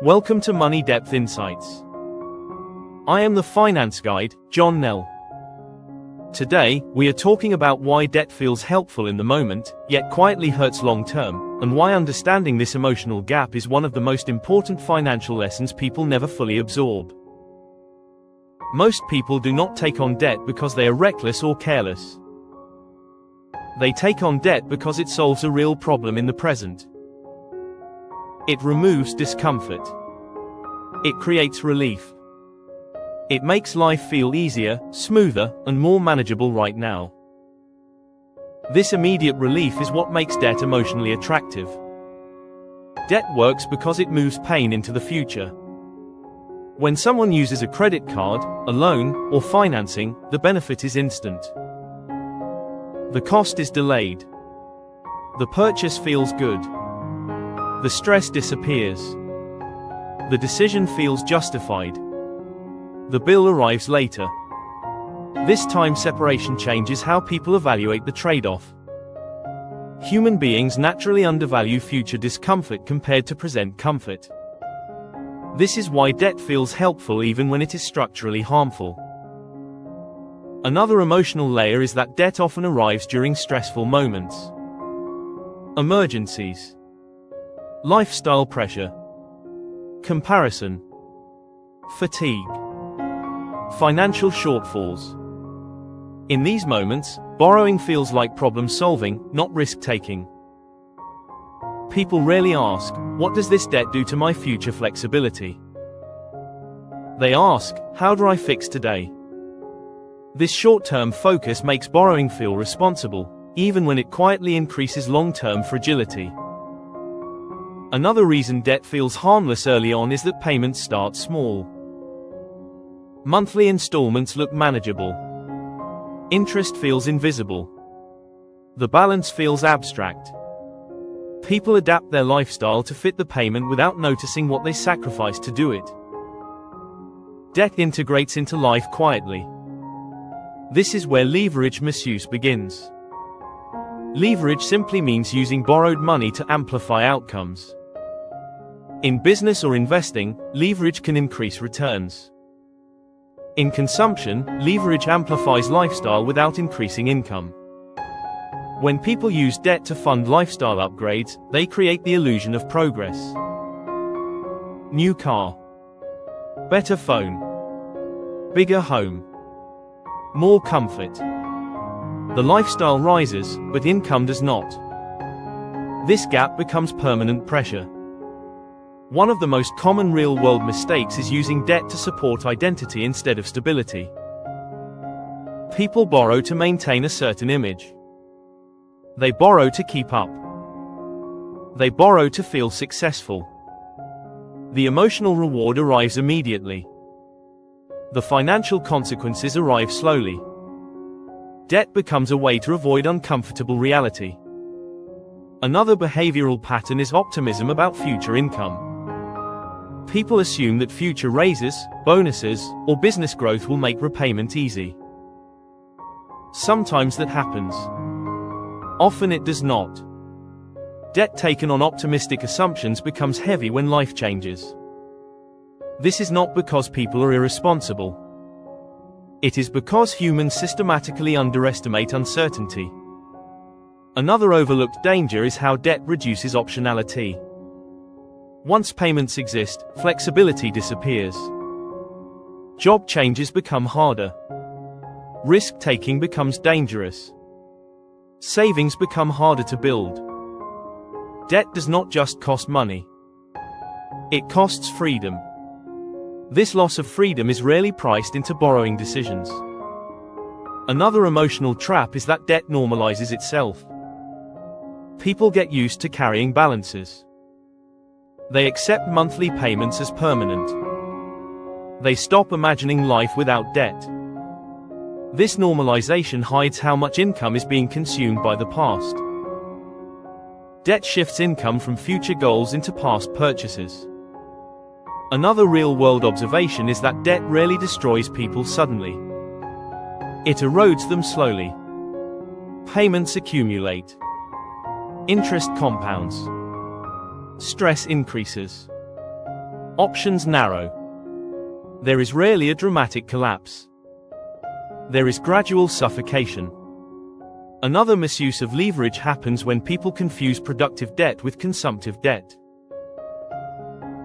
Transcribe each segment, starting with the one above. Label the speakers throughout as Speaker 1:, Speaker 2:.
Speaker 1: Welcome to Money Depth Insights. I am the finance guide, John Nell. Today, we are talking about why debt feels helpful in the moment, yet quietly hurts long term, and why understanding this emotional gap is one of the most important financial lessons people never fully absorb. Most people do not take on debt because they are reckless or careless. They take on debt because it solves a real problem in the present. It removes discomfort. It creates relief. It makes life feel easier, smoother, and more manageable right now. This immediate relief is what makes debt emotionally attractive. Debt works because it moves pain into the future. When someone uses a credit card, a loan, or financing, the benefit is instant. The cost is delayed. The purchase feels good. The stress disappears. The decision feels justified. The bill arrives later. This time separation changes how people evaluate the trade-off. Human beings naturally undervalue future discomfort compared to present comfort. This is why debt feels helpful even when it is structurally harmful. Another emotional layer is that debt often arrives during stressful moments. Emergencies. Lifestyle pressure. Comparison. Fatigue. Financial shortfalls. In these moments, borrowing feels like problem solving, not risk taking. People rarely ask, what does this debt do to my future flexibility? They ask, how do I fix today? This short-term focus makes borrowing feel responsible, even when it quietly increases long-term fragility. Another reason debt feels harmless early on is that payments start small. Monthly installments look manageable. Interest feels invisible. The balance feels abstract. People adapt their lifestyle to fit the payment without noticing what they sacrificed to do it. Debt integrates into life quietly. This is where leverage misuse begins. Leverage simply means using borrowed money to amplify outcomes. In business or investing, leverage can increase returns. In consumption, leverage amplifies lifestyle without increasing income. When people use debt to fund lifestyle upgrades, they create the illusion of progress. New car. Better phone. Bigger home. More comfort. The lifestyle rises, but income does not. This gap becomes permanent pressure. One of the most common real-world mistakes is using debt to support identity instead of stability. People borrow to maintain a certain image. They borrow to keep up. They borrow to feel successful. The emotional reward arrives immediately. The financial consequences arrive slowly. Debt becomes a way to avoid uncomfortable reality. Another behavioral pattern is optimism about future income. People assume that future raises, bonuses, or business growth will make repayment easy. Sometimes that happens. Often it does not. Debt taken on optimistic assumptions becomes heavy when life changes. This is not because people are irresponsible. It is because humans systematically underestimate uncertainty. Another overlooked danger is how debt reduces optionality. Once payments exist, flexibility disappears. Job changes become harder. Risk-taking becomes dangerous. Savings become harder to build. Debt does not just cost money. It costs freedom. This loss of freedom is rarely priced into borrowing decisions. Another emotional trap is that debt normalizes itself. People get used to carrying balances. They accept monthly payments as permanent. They stop imagining life without debt. This normalization hides how much income is being consumed by the past. Debt shifts income from future goals into past purchases. Another real-world observation is that debt rarely destroys people suddenly. It erodes them slowly. Payments accumulate. Interest compounds. Stress increases. Options narrow. There is rarely a dramatic collapse. There is gradual suffocation. Another misuse of leverage happens when people confuse productive debt with consumptive debt.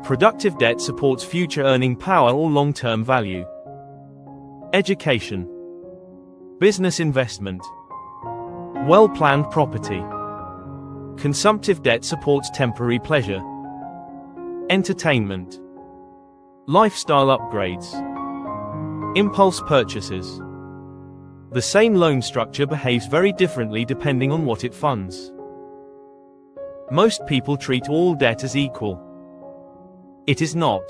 Speaker 1: Productive debt supports future earning power or long-term value. Education. Business investment. Well-planned property. Consumptive debt supports temporary pleasure. Entertainment. Lifestyle upgrades. Impulse purchases. The same loan structure behaves very differently depending on what it funds. Most people treat all debt as equal. It is not.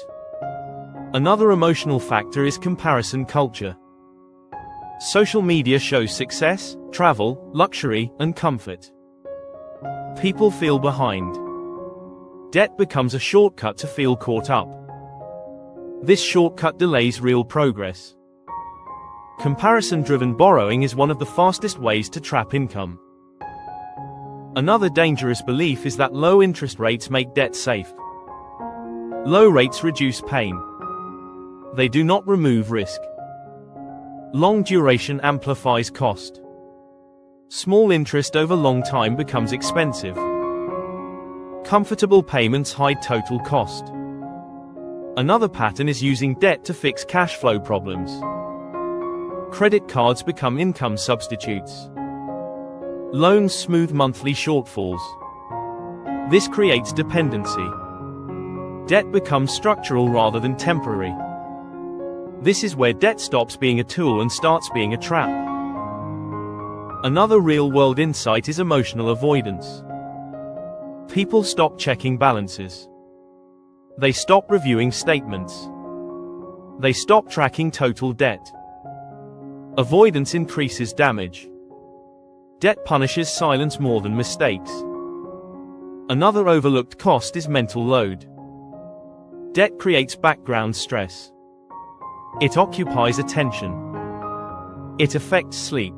Speaker 1: Another emotional factor is comparison culture. Social media shows success, travel, luxury, and comfort. People feel behind. Debt becomes a shortcut to feel caught up. This shortcut delays real progress. Comparison-driven borrowing is one of the fastest ways to trap income. Another dangerous belief is that low interest rates make debt safe. Low rates reduce pain. They do not remove risk. Long duration amplifies cost. Small interest over long time becomes expensive. Comfortable payments hide total cost. Another pattern is using debt to fix cash flow problems. Credit cards become income substitutes. Loans smooth monthly shortfalls. This creates dependency. Debt becomes structural rather than temporary. This is where debt stops being a tool and starts being a trap. Another real-world insight is emotional avoidance. People stop checking balances. They stop reviewing statements. They stop tracking total debt. Avoidance increases damage. Debt punishes silence more than mistakes. Another overlooked cost is mental load. Debt creates background stress. It occupies attention. It affects sleep.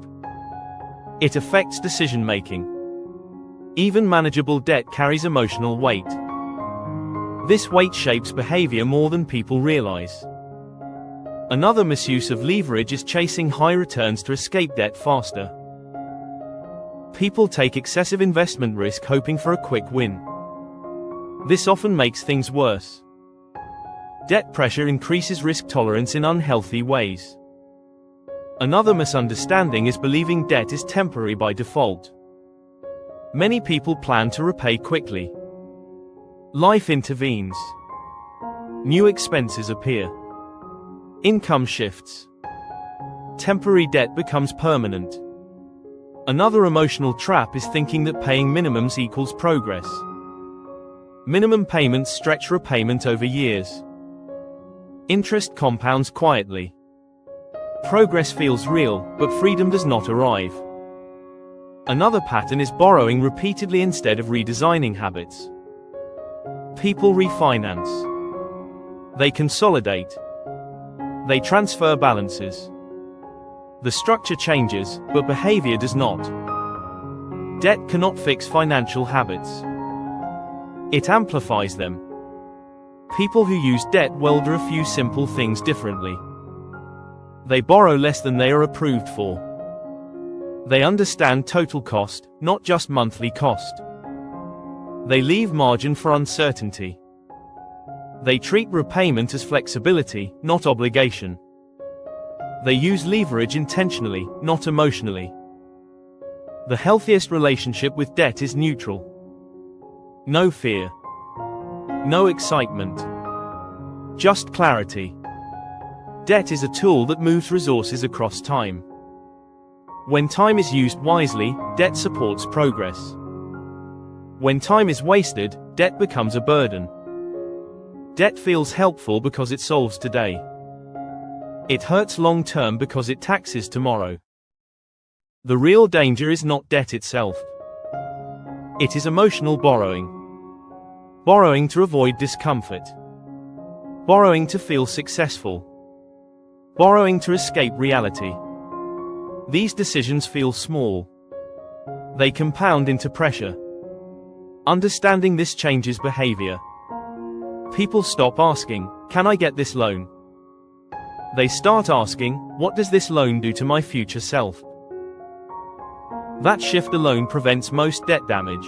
Speaker 1: It affects decision-making. Even manageable debt carries emotional weight. This weight shapes behavior more than people realize. Another misuse of leverage is chasing high returns to escape debt faster. People take excessive investment risk hoping for a quick win. This often makes things worse. Debt pressure increases risk tolerance in unhealthy ways. Another misunderstanding is believing debt is temporary by default. Many people plan to repay quickly. Life intervenes. New expenses appear. Income shifts. Temporary debt becomes permanent. Another emotional trap is thinking that paying minimums equals progress. Minimum payments stretch repayment over years. Interest compounds quietly. Progress feels real, but freedom does not arrive. Another pattern is borrowing repeatedly instead of redesigning habits. People refinance. They consolidate. They transfer balances. The structure changes, but behavior does not. Debt cannot fix financial habits. It amplifies them. People who use debt well do a few simple things differently. They borrow less than they are approved for. They understand total cost, not just monthly cost. They leave margin for uncertainty. They treat repayment as flexibility, not obligation. They use leverage intentionally, not emotionally. The healthiest relationship with debt is neutral. No fear. No excitement. Just clarity. Debt is a tool that moves resources across time. When time is used wisely, debt supports progress. When time is wasted, debt becomes a burden. Debt feels helpful because it solves today. It hurts long-term because it taxes tomorrow. The real danger is not debt itself. It is emotional borrowing. Borrowing to avoid discomfort. Borrowing to feel successful. Borrowing to escape reality. These decisions feel small. They compound into pressure. Understanding this changes behavior. People stop asking, "Can I get this loan?" They start asking, "What does this loan do to my future self?" That shift alone prevents most debt damage.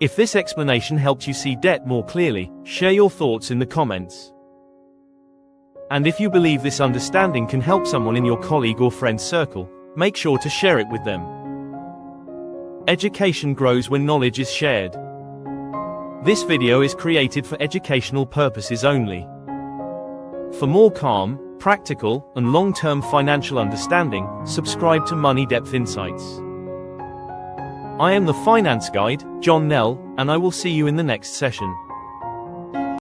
Speaker 1: If this explanation helped you see debt more clearly, share your thoughts in the comments. And if you believe this understanding can help someone in your colleague or friend circle, make sure to share it with them. Education grows when knowledge is shared. This video is created for educational purposes only. For more calm, practical, and long-term financial understanding, subscribe to Money Depth Insights. I am the Finance Guide, John Nell, and I will see you in the next session.